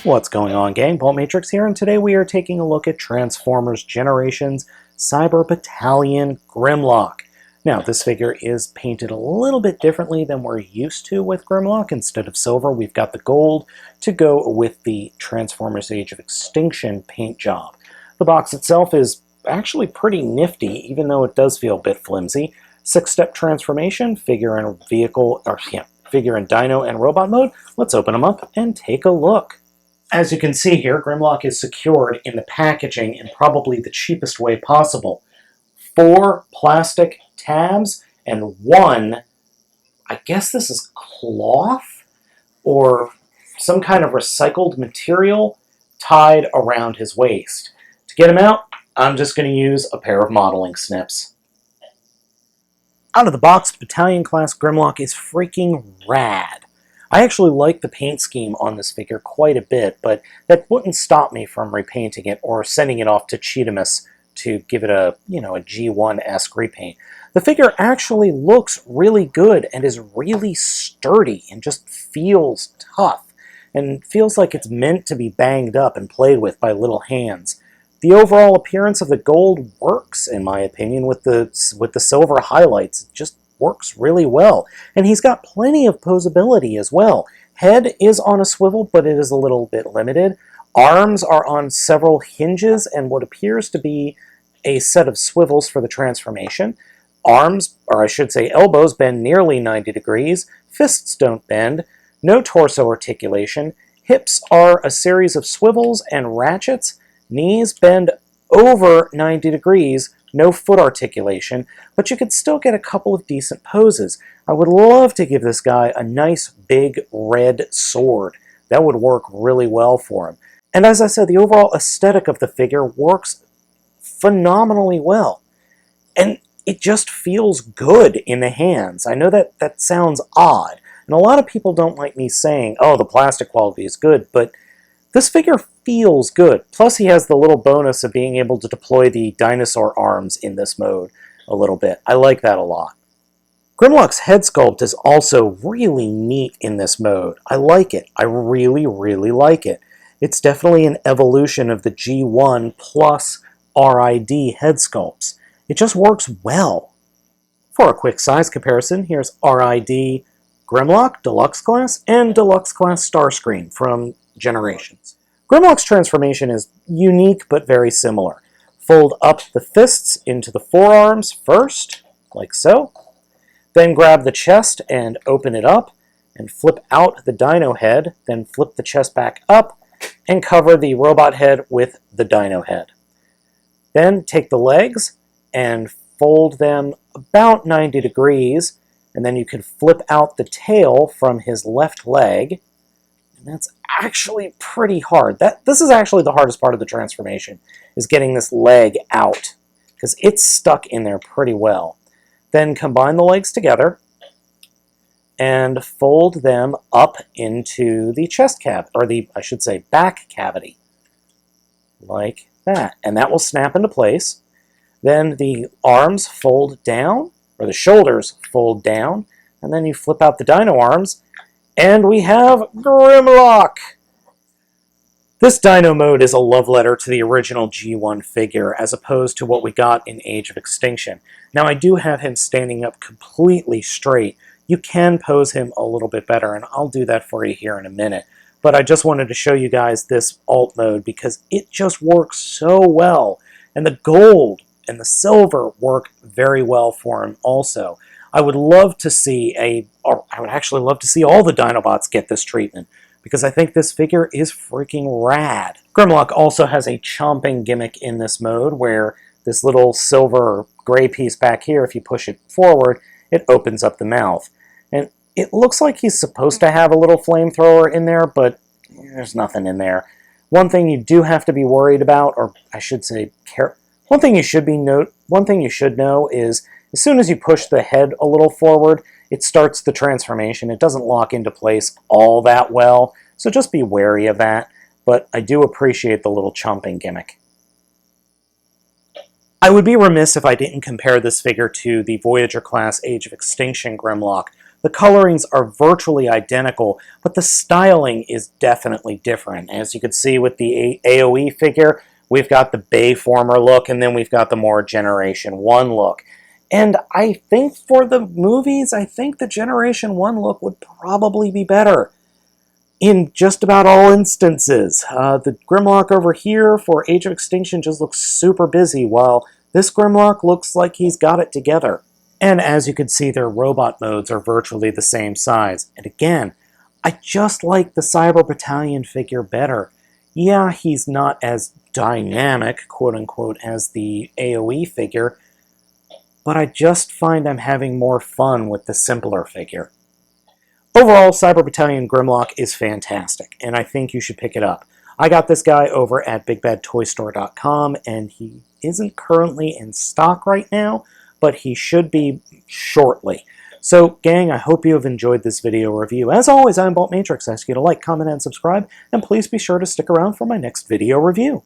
What's going on, gang? Baltmatrix here, and today we are taking a look at Transformers Generations Cyber Battalion Grimlock. Now, this figure is painted a little bit differently than we're used to with Grimlock. Instead of silver, we've got the gold to go with the Transformers Age of Extinction paint job. The box itself is actually pretty nifty, even though it does feel a bit flimsy. 6-step transformation, figure in Dino and robot mode. Let's open them up and take a look. As you can see here, Grimlock is secured in the packaging in probably the cheapest way possible. 4 plastic tabs and 1, I guess this is cloth or some kind of recycled material tied around his waist. To get him out, I'm just going to use a pair of modeling snips. Out of the box, Battalion class Grimlock is freaking rad. I actually like the paint scheme on this figure quite a bit, but that wouldn't stop me from repainting it or sending it off to Cheetamus to give it a G1-esque repaint. The figure actually looks really good and is really sturdy and just feels tough and feels like it's meant to be banged up and played with by little hands. The overall appearance of the gold works, in my opinion, with the silver highlights. It just works really well. And he's got plenty of posability as well. Head is on a swivel, but it is a little bit limited. Arms are on several hinges and what appears to be a set of swivels for the transformation. Arms, or I should say elbows, bend nearly 90 degrees. Fists don't bend. No torso articulation. Hips are a series of swivels and ratchets. Knees bend over 90 degrees, no foot articulation, but you could still get a couple of decent poses. I would love to give this guy a nice big red sword. That would work really well for him. And as I said, the overall aesthetic of the figure works phenomenally well. And it just feels good in the hands. I know that sounds odd, and a lot of people don't like me saying, oh, the plastic quality is good, but this figure feels good. Plus, he has the little bonus of being able to deploy the dinosaur arms in this mode a little bit. I like that a lot. Grimlock's head sculpt is also really neat in this mode. I like it. I really, really like it. It's definitely an evolution of the G1 plus RID head sculpts. It just works well. For a quick size comparison, here's RID Grimlock Deluxe Class and Deluxe Class Starscream from Generations. Grimlock's transformation is unique but very similar. Fold up the fists into the forearms first, like so. Then grab the chest and open it up and flip out the dino head, then flip the chest back up and cover the robot head with the dino head. Then take the legs and fold them about 90 degrees, and then you can flip out the tail from his left leg. And that's actually pretty hard. This is actually the hardest part of the transformation, is getting this leg out, because it's stuck in there pretty well. Then combine the legs together and fold them up into the chest cavity, or I should say back cavity, like that. And that will snap into place. Then the arms fold down, or the shoulders fold down, and then you flip out the dino arms, and we have Grimlock! This dino mode is a love letter to the original G1 figure, as opposed to what we got in Age of Extinction. Now, I do have him standing up completely straight. You can pose him a little bit better, and I'll do that for you here in a minute. But I just wanted to show you guys this alt mode because it just works so well. And the gold and the silver work very well for him also. I would love to see I would actually love to see all the Dinobots get this treatment, because I think this figure is freaking rad. Grimlock also has a chomping gimmick in this mode, where this little silver or gray piece back here, if you push it forward, it opens up the mouth. And it looks like he's supposed to have a little flamethrower in there, but there's nothing in there. One thing you do have to be worried about, or I should say, one thing you should know is, as soon as you push the head a little forward, it starts the transformation. It doesn't lock into place all that well, so just be wary of that. But I do appreciate the little chomping gimmick. I would be remiss if I didn't compare this figure to the Voyager class Age of Extinction Grimlock. The colorings are virtually identical, but the styling is definitely different. As you can see with the AoE figure, we've got the Bayformer look, and then we've got the more Generation 1 look. And I think for the movies, I think the Generation 1 look would probably be better in just about all instances. The Grimlock over here for Age of Extinction just looks super busy, while this Grimlock looks like he's got it together. And as you can see, their robot modes are virtually the same size. And again, I just like the Cyber Battalion figure better. Yeah, he's not as dynamic, quote-unquote, as the AoE figure, but I just find I'm having more fun with the simpler figure. Overall, Cyber Battalion Grimlock is fantastic, and I think you should pick it up. I got this guy over at BigBadToyStore.com, and he isn't currently in stock right now, but he should be shortly. So, gang, I hope you have enjoyed this video review. As always, I'm Baltmatrix. I ask you to like, comment, and subscribe, and please be sure to stick around for my next video review.